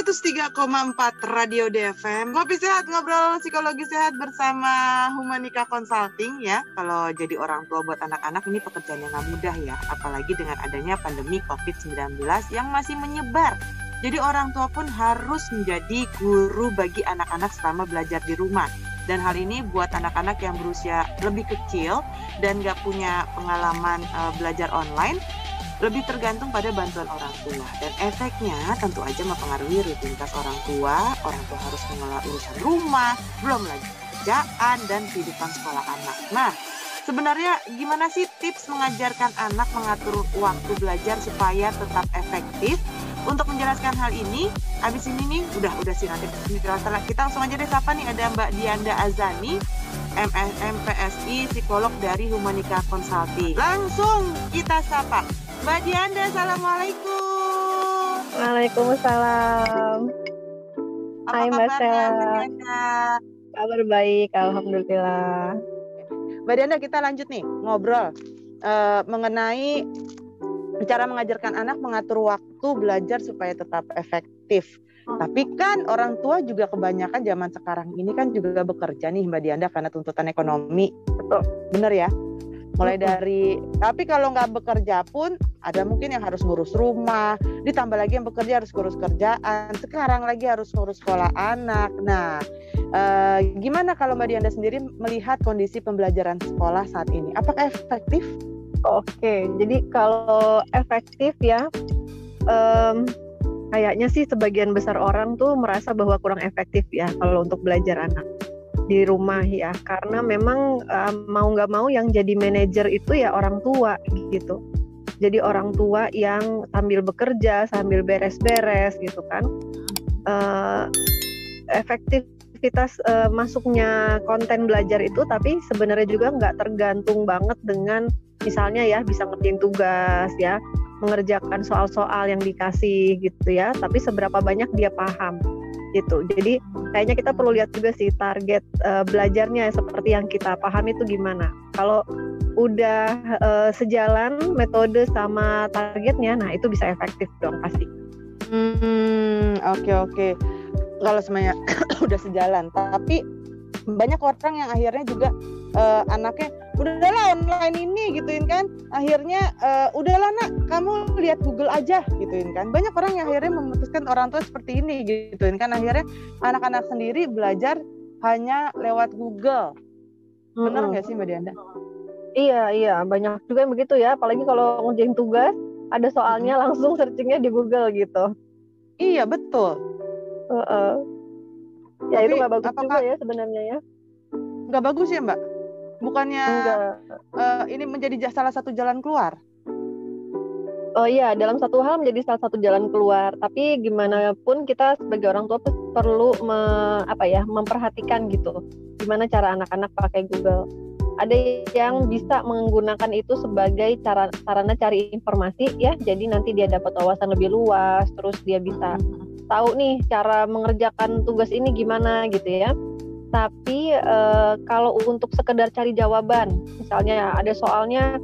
103,4 Radio DFM. Ngopi sehat, ngobrol psikologi sehat bersama Humanika Consulting ya. Kalau jadi orang tua buat anak-anak ini pekerjaan yang gak mudah ya. Apalagi dengan adanya pandemi COVID-19 yang masih menyebar. Jadi orang tua pun harus menjadi guru bagi anak-anak selama belajar di rumah. Dan hal ini buat anak-anak yang berusia lebih kecil dan gak punya pengalaman belajar online, lebih tergantung pada bantuan orang tua. Dan efeknya tentu aja mempengaruhi rutinitas orang tua. Orang tua harus mengelola urusan rumah, belum lagi kerjaan dan kehidupan sekolah anak. Nah, sebenarnya gimana sih tips mengajarkan anak mengatur waktu belajar supaya tetap efektif? Untuk menjelaskan hal ini, abis ini nih, udah sih nanti kita langsung aja deh sapa nih, ada Mbak Dianda Azani, MPSI, psikolog dari Humanika Consulting. Langsung kita sapa. Mbak Dianda, Assalamualaikum. Waalaikumsalam. Hai Mbak Dianda? Kabar baik, alhamdulillah. Mbak Dianda, kita lanjut nih ngobrol mengenai cara mengajarkan anak mengatur waktu belajar supaya tetap efektif. Tapi kan orang tua juga kebanyakan zaman sekarang ini kan juga bekerja nih Mbak Dianda karena tuntutan ekonomi. Betul. Bener ya? Mulai dari, tapi kalau nggak bekerja pun ada mungkin yang harus ngurus rumah, ditambah lagi yang bekerja harus ngurus kerjaan, sekarang lagi harus ngurus sekolah anak. Nah, gimana kalau Mbak Dianda sendiri melihat kondisi pembelajaran sekolah saat ini? Apakah efektif? Oke, jadi kalau efektif ya, kayaknya sih sebagian besar orang tuh merasa bahwa kurang efektif ya kalau untuk belajar anak di rumah ya, karena memang mau nggak mau yang jadi manajer itu ya orang tua gitu. Jadi orang tua yang sambil bekerja, sambil beres-beres gitu kan, efektivitas masuknya konten belajar itu, tapi sebenarnya juga nggak tergantung banget dengan misalnya ya bisa ngerjain tugas ya, mengerjakan soal-soal yang dikasih gitu ya, tapi seberapa banyak dia paham gitu. Jadi kayaknya kita perlu lihat juga sih target belajarnya seperti yang kita pahami itu gimana. Kalau udah sejalan metode sama targetnya, nah itu bisa efektif dong pasti. Oke. Kalau semuanya udah sejalan, tapi banyak orang yang akhirnya juga anaknya udahlah online ini gituin kan, akhirnya udahlah nak kamu lihat Google aja gituin kan. Banyak orang yang akhirnya memutuskan orang tua seperti ini gituin kan, akhirnya anak-anak sendiri belajar hanya lewat Google. Bener nggak sih Mbak Dianda? Iya, banyak juga yang begitu ya, apalagi kalau ngerjain tugas ada soalnya langsung searchingnya di Google gitu. Iya betul. Ya tapi, itu nggak bagus juga ya sebenarnya ya. Nggak bagus ya Mbak? Bukannya ini menjadi salah satu jalan keluar? Oh iya, dalam satu hal menjadi salah satu jalan keluar. Tapi gimana pun kita sebagai orang tua perlu memperhatikan gitu. Gimana cara anak-anak pakai Google. Ada yang bisa menggunakan itu sebagai sarana cari informasi ya. Jadi nanti dia dapat wawasan lebih luas, terus dia bisa tahu nih cara mengerjakan tugas ini gimana gitu ya. Tapi kalau untuk sekedar cari jawaban, misalnya ada soalnya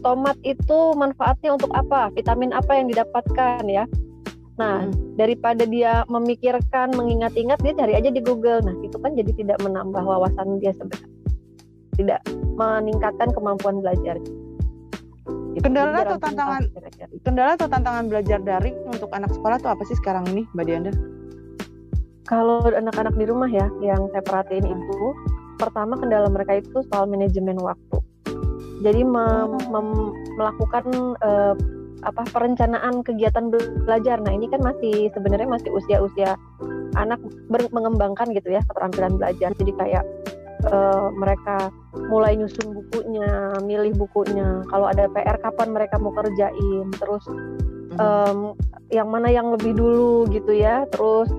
tomat itu manfaatnya untuk apa, vitamin apa yang didapatkan ya. Nah, daripada dia memikirkan, mengingat-ingat, dia cari aja di Google. Nah, itu kan jadi tidak menambah wawasan dia sebenarnya, tidak meningkatkan kemampuan belajar. Kendala atau tantangan belajar daring untuk anak sekolah itu apa sih sekarang ini, Mbak Dianda? Kalau anak-anak di rumah ya, yang saya perhatiin itu, pertama kendala mereka itu soal manajemen waktu. Jadi melakukan perencanaan kegiatan belajar. Nah ini kan sebenarnya masih usia anak mengembangkan gitu ya keterampilan belajar. Jadi kayak mereka mulai nyusun bukunya, milih bukunya. Kalau ada PR kapan mereka mau kerjain, terus yang mana yang lebih dulu gitu ya. Terus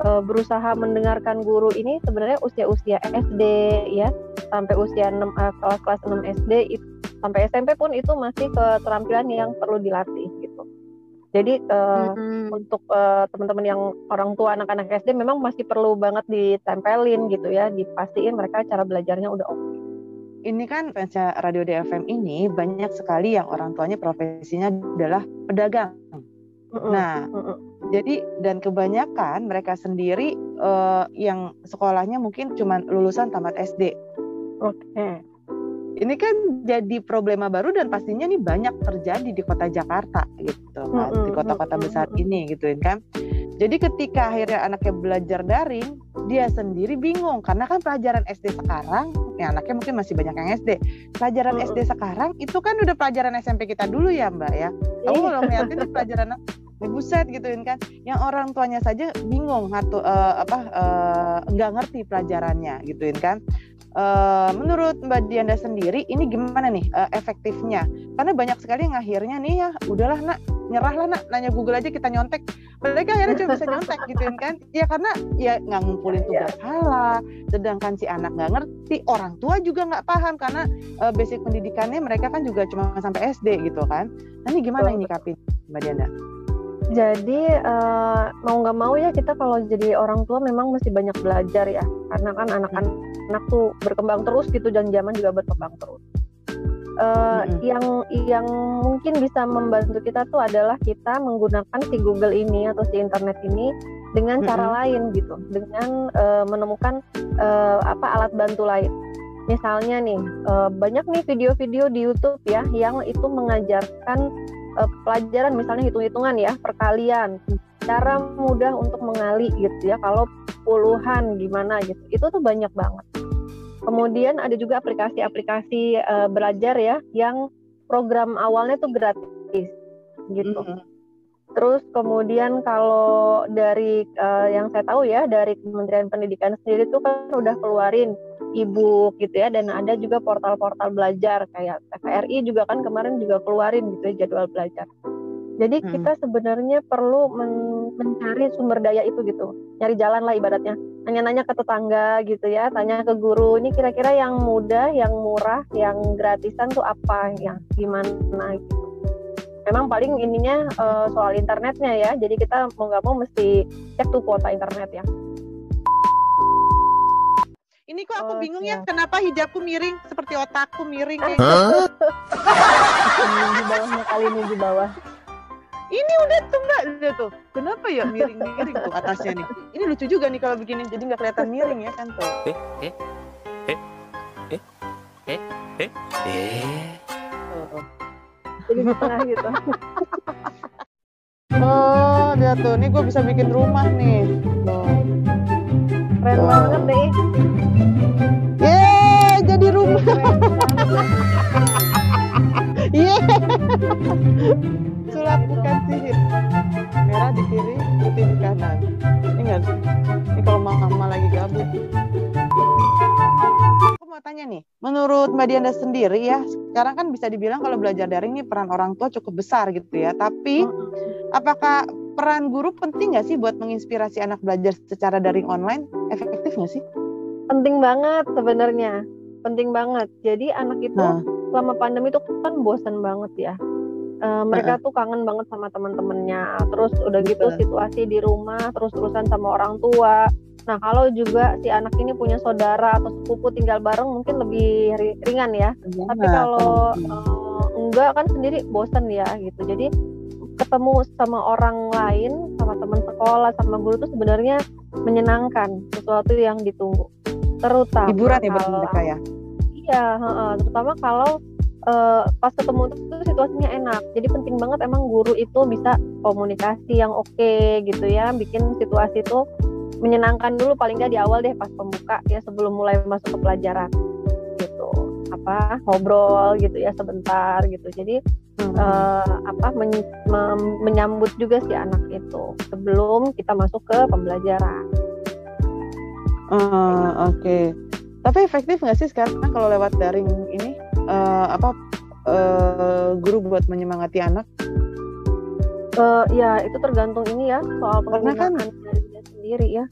berusaha mendengarkan guru ini sebenarnya usia SD ya, sampai usia kelas 6 SD sampai SMP pun itu masih keterampilan yang perlu dilatih gitu. Jadi untuk teman-teman yang orang tua anak-anak SD memang masih perlu banget ditempelin gitu ya, dipastiin mereka cara belajarnya udah oke. Ini kan fansnya Radio DFM ini banyak sekali yang orang tuanya profesinya adalah pedagang. Nah, Jadi dan kebanyakan mereka sendiri yang sekolahnya mungkin cuma lulusan tamat SD. Oke. Ini kan jadi problema baru dan pastinya nih banyak terjadi di kota Jakarta gitu kan, di kota-kota besar ini gitu kan. Jadi ketika akhirnya anaknya belajar daring, dia sendiri bingung karena kan pelajaran SD sekarang, ya anaknya mungkin masih banyak yang SD. Pelajaran SD sekarang itu kan udah pelajaran SMP kita dulu ya Mbak ya. Kamu kalau ngeliatin nih pelajaran buset gituin kan, yang orang tuanya saja bingung atau nggak ngerti pelajarannya gituin kan. Menurut Mbak Dianda sendiri ini gimana nih efektifnya? Karena banyak sekali yang akhirnya nih ya udahlah nak, nyerahlah nak, nanya Google aja kita nyontek. Mereka akhirnya cuma bisa nyontek gituin kan. Ya karena ya nggak ngumpulin tugas salah, sedangkan si anak nggak ngerti, orang tua juga nggak paham karena basic pendidikannya mereka kan juga cuma sampai SD gitu kan. Nah ini gimana ini nyikapin Mbak Dianda? Jadi mau nggak mau ya kita kalau jadi orang tua memang mesti banyak belajar ya, karena kan anak-anak tuh berkembang terus gitu dan zaman juga berkembang terus. Yang mungkin bisa membantu kita tuh adalah kita menggunakan si Google ini atau si internet ini dengan cara lain gitu, dengan menemukan alat bantu lain. Misalnya nih banyak nih video-video di YouTube ya yang itu mengajarkan pelajaran misalnya hitung-hitungan ya, perkalian, cara mudah untuk mengali gitu ya, kalau puluhan gimana gitu, itu tuh banyak banget. Kemudian ada juga aplikasi-aplikasi belajar ya, yang program awalnya tuh gratis gitu. Terus kemudian kalau dari yang saya tahu ya, dari Kementerian Pendidikan sendiri tuh kan udah keluarin e-book gitu ya, dan ada juga portal-portal belajar kayak TVRI juga kan kemarin juga keluarin gitu ya jadwal belajar. Jadi kita sebenarnya perlu mencari sumber daya itu gitu, nyari jalan lah ibaratnya, nanya-nanya ke tetangga gitu ya, tanya ke guru, ini kira-kira yang mudah, yang murah, yang gratisan tuh apa, yang gimana gitu. Memang paling ininya soal internetnya ya, jadi kita mau nggak mau mesti cek tuh kuota internet ya. Ini kok aku bingung ya, kenapa hijabku miring seperti otakku miring kayak di bawahnya kali ini di bawah. Ini udah tuh Mbak, udah tuh. Kenapa ya miring-miring tuh atasnya nih? Ini lucu juga nih kalau begini, jadi nggak kelihatan miring ya kan tuh. Jadi di tengah gitu. Oh, lihat tuh, nih gue bisa bikin rumah nih. Keren banget deh. Yeay, jadi rumah. Yeay. Sulap bukan sihir. Merah di kiri, putih di kanan. Ingat, ini kalau mama lagi gabut. Aku mau tanya nih, menurut Mbak Dianda sendiri ya, sekarang kan bisa dibilang kalau belajar daring ini peran orang tua cukup besar gitu ya. Tapi apakah peran guru penting nggak sih buat menginspirasi anak belajar secara daring online? Efektif nggak sih? Penting banget sebenarnya, penting banget. Jadi anak itu selama pandemi itu kan bosan banget ya. Mereka tuh kangen banget sama teman-temannya. Terus udah gitu situasi di rumah terus-terusan sama orang tua. Nah kalau juga si anak ini punya saudara atau sepupu tinggal bareng mungkin lebih ringan ya. Tapi kalau enggak kan sendiri bosan ya gitu. Jadi ketemu sama orang lain, sama teman sekolah, sama guru itu sebenarnya menyenangkan, sesuatu yang ditunggu. Terutama hiburan ya buat mereka ya. Iya, terutama kalau pas ketemu itu situasinya enak. Jadi penting banget emang guru itu bisa komunikasi yang oke gitu ya, bikin situasi itu menyenangkan dulu paling nggak di awal deh pas pembuka ya, sebelum mulai masuk ke pelajaran gitu. Ngobrol gitu ya sebentar gitu. Jadi menyambut juga si anak itu sebelum kita masuk ke pembelajaran. Oke. Tapi efektif nggak sih sekarang kalau lewat daring ini guru buat menyemangati anak? Ya itu tergantung ini ya soal penggunaan daringnya sendiri ya.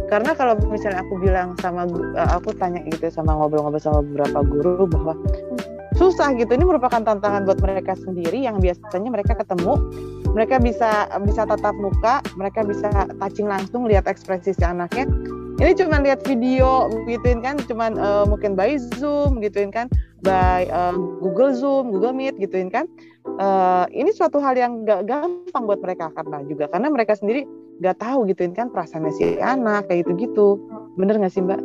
Karena kalau misalnya aku bilang sama aku tanya gitu sama ngobrol-ngobrol sama beberapa guru bahwa susah gitu, ini merupakan tantangan buat mereka sendiri yang biasanya mereka ketemu, mereka bisa tatap muka, mereka bisa touching langsung lihat ekspresi si anaknya. Ini cuma lihat video gituin kan, cuman mungkin by Zoom gituin kan, by Google Zoom, Google Meet gituin kan. ini suatu hal yang gak gampang buat mereka karena mereka sendiri gak tahu gituin kan perasaannya si anak kayak gitu-gitu. Bener gak sih Mbak?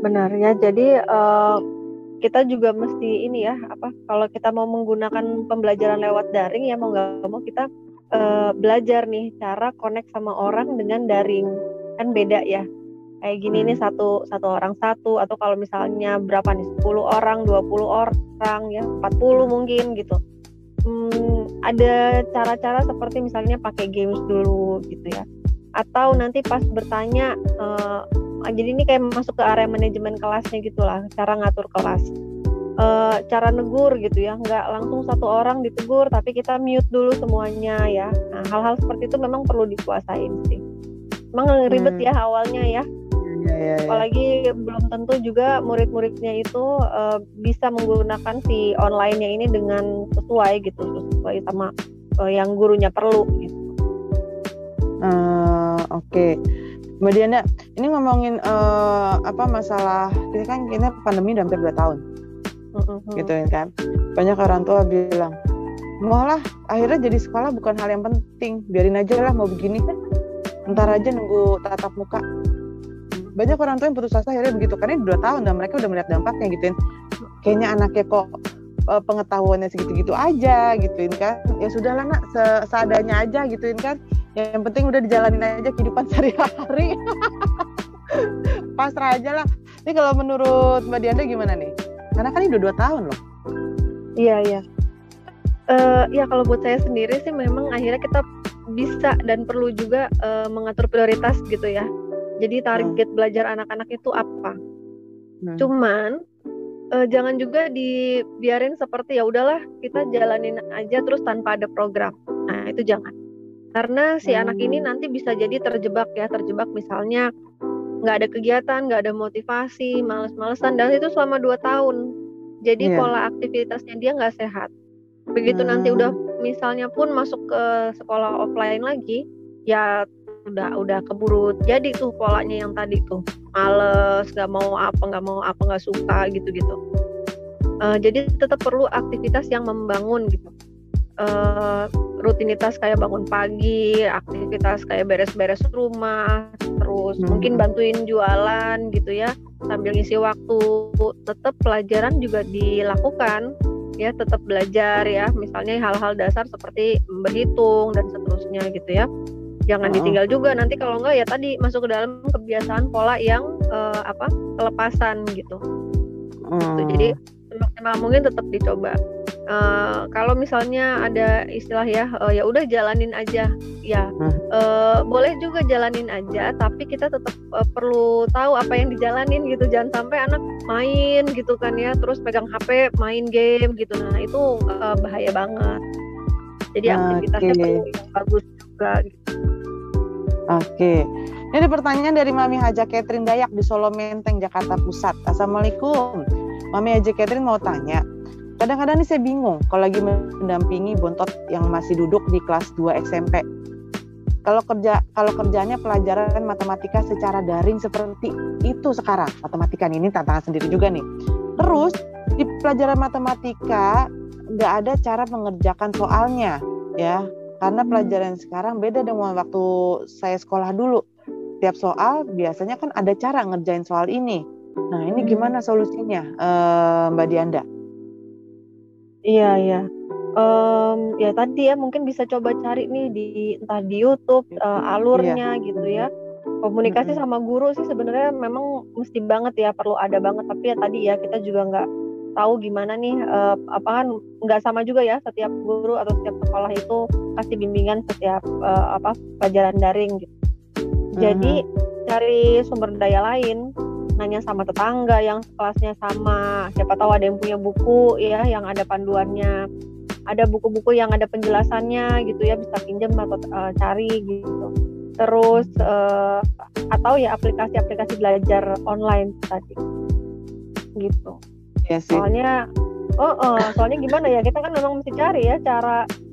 Benar ya. Jadi kita juga mesti ini ya, kalau kita mau menggunakan pembelajaran lewat daring ya mau nggak mau kita belajar nih cara connect sama orang dengan daring, kan beda ya. Kayak gini nih satu orang satu, atau kalau misalnya berapa nih 10 orang, 20 orang ya, 40 mungkin gitu. Ada cara-cara seperti misalnya pakai games dulu gitu ya. Atau nanti pas bertanya, jadi ini kayak masuk ke area manajemen kelasnya gitulah, cara ngatur kelas. Cara negur gitu ya, nggak langsung satu orang ditegur tapi kita mute dulu semuanya ya. Nah, hal-hal seperti itu memang perlu dikuasain sih. Emang ribet ya awalnya ya. Apalagi belum tentu juga murid-muridnya itu bisa menggunakan si online-nya ini dengan sesuai sama yang gurunya perlu gitu. Oke. Mbak Dianda, ini ngomongin masalah ini kan pandemi udah hampir 2 tahun. Gitu kan. Banyak orang tua bilang, malah akhirnya jadi sekolah bukan hal yang penting, biarin aja lah mau begini kan. Ntar aja nunggu tatap muka. Banyak orang tua yang putus asa akhirnya begitu, karena 2 tahun dan mereka udah melihat dampaknya gituin. Kayaknya anaknya kok pengetahuannya segitu-gitu aja gituin kan. Ya sudahlah nak, seadanya aja gituin kan. Yang penting udah dijalanin aja kehidupan sehari-hari. Pasrah aja lah. Ini kalau menurut Mbak Dianda gimana nih? Karena kan ini udah 2 tahun loh. Iya. Ya kalau buat saya sendiri sih memang akhirnya kita bisa dan perlu juga mengatur prioritas gitu ya. Jadi target belajar anak-anak itu apa? Cuman jangan juga dibiarin seperti ya udahlah kita jalanin aja terus tanpa ada program. Nah itu jangan. Karena si anak ini nanti bisa jadi terjebak misalnya nggak ada kegiatan, nggak ada motivasi, males-malesan, dan itu selama 2 tahun. Jadi pola aktivitasnya dia nggak sehat. Begitu nanti udah misalnya pun masuk ke sekolah offline lagi, ya udah keburu jadi tuh polanya yang tadi tuh males, nggak mau apa, nggak suka gitu. Jadi tetap perlu aktivitas yang membangun gitu. Rutinitas kayak bangun pagi, aktivitas kayak beres-beres rumah, terus mungkin bantuin jualan gitu ya, sambil ngisi waktu. Tetap pelajaran juga dilakukan ya, tetap belajar ya, misalnya hal-hal dasar seperti berhitung dan seterusnya gitu ya. Jangan ditinggal juga, nanti kalau enggak ya tadi masuk ke dalam kebiasaan pola yang kelepasan gitu. Jadi semaksimal mungkin tetap dicoba. Kalau misalnya ada istilah ya udah jalanin aja ya, boleh juga jalanin aja, tapi kita tetap perlu tahu apa yang dijalanin gitu. Jangan sampai anak main gitu kan ya, terus pegang HP main game gitu. Nah itu bahaya banget. Jadi aktivitasnya perlu yang bagus juga gitu. Oke. Ini ada pertanyaan dari Mami Haja Catherine Dayak di Solo Menteng, Jakarta Pusat. Assalamualaikum. Mami Haja Catherine mau tanya, kadang-kadang nih saya bingung kalau lagi mendampingi bontot yang masih duduk di kelas 2 SMP. Kalau kerjanya pelajaran matematika secara daring seperti itu sekarang, matematika ini tantangan sendiri juga nih. Terus di pelajaran matematika nggak ada cara mengerjakan soalnya, ya. Karena pelajaran sekarang beda dengan waktu saya sekolah dulu. Tiap soal biasanya kan ada cara ngerjain soal ini. Nah ini gimana solusinya, Mbak Dianda? Iya. Ya tadi ya mungkin bisa coba cari nih entah di YouTube alurnya gitu ya. Komunikasi sama guru sih sebenarnya memang mesti banget ya, perlu ada banget. Tapi ya tadi ya kita juga nggak tahu gimana nih, kan nggak sama juga ya setiap guru atau setiap sekolah itu kasih bimbingan setiap pelajaran daring gitu. Jadi cari sumber daya lain, nanya sama tetangga yang kelasnya sama, siapa tahu ada yang punya buku ya yang ada panduannya, ada buku-buku yang ada penjelasannya gitu ya, bisa pinjam atau cari gitu. Terus atau ya aplikasi-aplikasi belajar online tadi gitu. Soalnya gimana ya, kita kan memang mesti cari ya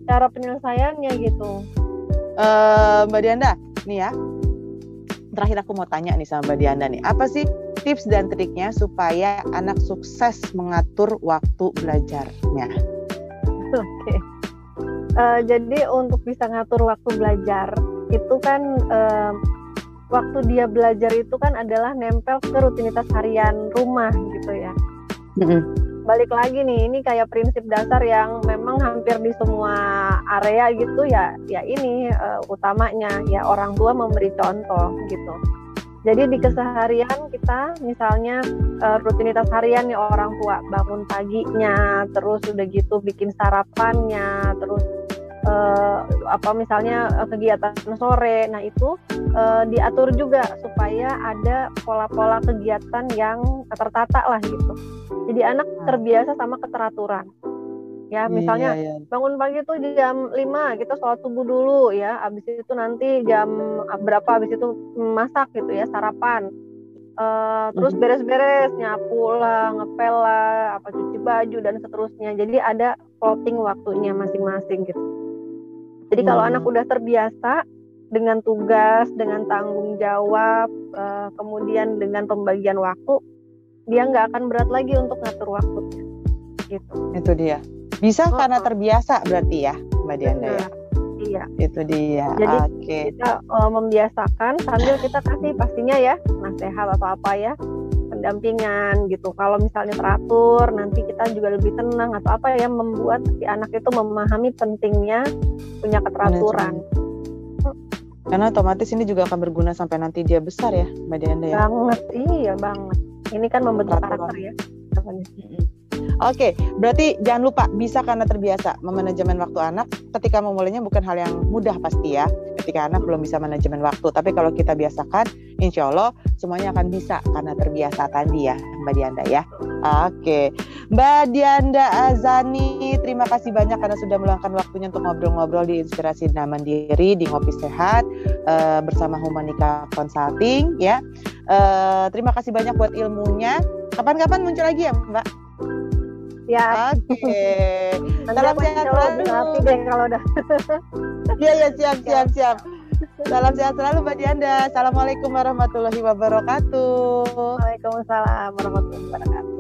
cara penyelesaiannya gitu. Mbak Dianda nih ya, terakhir aku mau tanya nih sama Mbak Dianda nih, apa sih tips dan triknya supaya anak sukses mengatur waktu belajarnya? Oke. Jadi untuk bisa ngatur waktu belajar itu kan waktu dia belajar itu kan adalah nempel ke rutinitas harian rumah gitu ya. Balik lagi nih, ini kayak prinsip dasar yang memang hampir di semua area gitu ya. Ya ini utamanya ya orang tua memberi contoh gitu. Jadi di keseharian kita misalnya rutinitas harian nih orang tua bangun paginya, terus udah gitu bikin sarapannya, terus misalnya kegiatan sore. Nah itu diatur juga supaya ada pola-pola kegiatan yang tertata lah gitu. Jadi anak terbiasa sama keteraturan. Ya misalnya bangun pagi tuh jam 5 kita sholat subuh dulu ya, habis itu nanti jam berapa habis itu masak gitu ya, sarapan, terus beres-beres, nyapu lah, ngepel lah, cuci baju dan seterusnya. Jadi ada plotting waktunya masing-masing gitu. Jadi kalau anak udah terbiasa dengan tugas, dengan tanggung jawab, kemudian dengan pembagian waktu, dia nggak akan berat lagi untuk ngatur waktunya gitu. Itu dia. Bisa karena terbiasa berarti ya, Mbak Dianda ya? Iya. Itu dia. Jadi kita membiasakan sambil kita kasih pastinya ya nasihat atau apa ya, pendampingan gitu. Kalau misalnya teratur, nanti kita juga lebih tenang atau apa ya, membuat si anak itu memahami pentingnya punya keteraturan. Karena otomatis ini juga akan berguna sampai nanti dia besar ya, Mbak Dianda ya? Banget, iya banget. Ini kan membentuk karakter ya. Oke, berarti jangan lupa bisa karena terbiasa memanajemen waktu anak. Ketika memulainya bukan hal yang mudah pasti ya, ketika anak belum bisa manajemen waktu. Tapi kalau kita biasakan, insya Allah semuanya akan bisa karena terbiasa tadi ya, Mbak Dianda ya. Oke, Mbak Dianda Azani, terima kasih banyak karena sudah meluangkan waktunya untuk ngobrol-ngobrol di Inspirasi dan Mandiri di Ngopi Sehat bersama Humanika Consulting ya. Terima kasih banyak buat ilmunya. Kapan-kapan muncul lagi ya, Mbak? Ya. Oke. Salam sehat selalu. Nanti deh kalau udah. Iya siap. Salam sehat selalu Mbak Dianda. Assalamualaikum warahmatullahi wabarakatuh. Waalaikumsalam warahmatullahi wabarakatuh.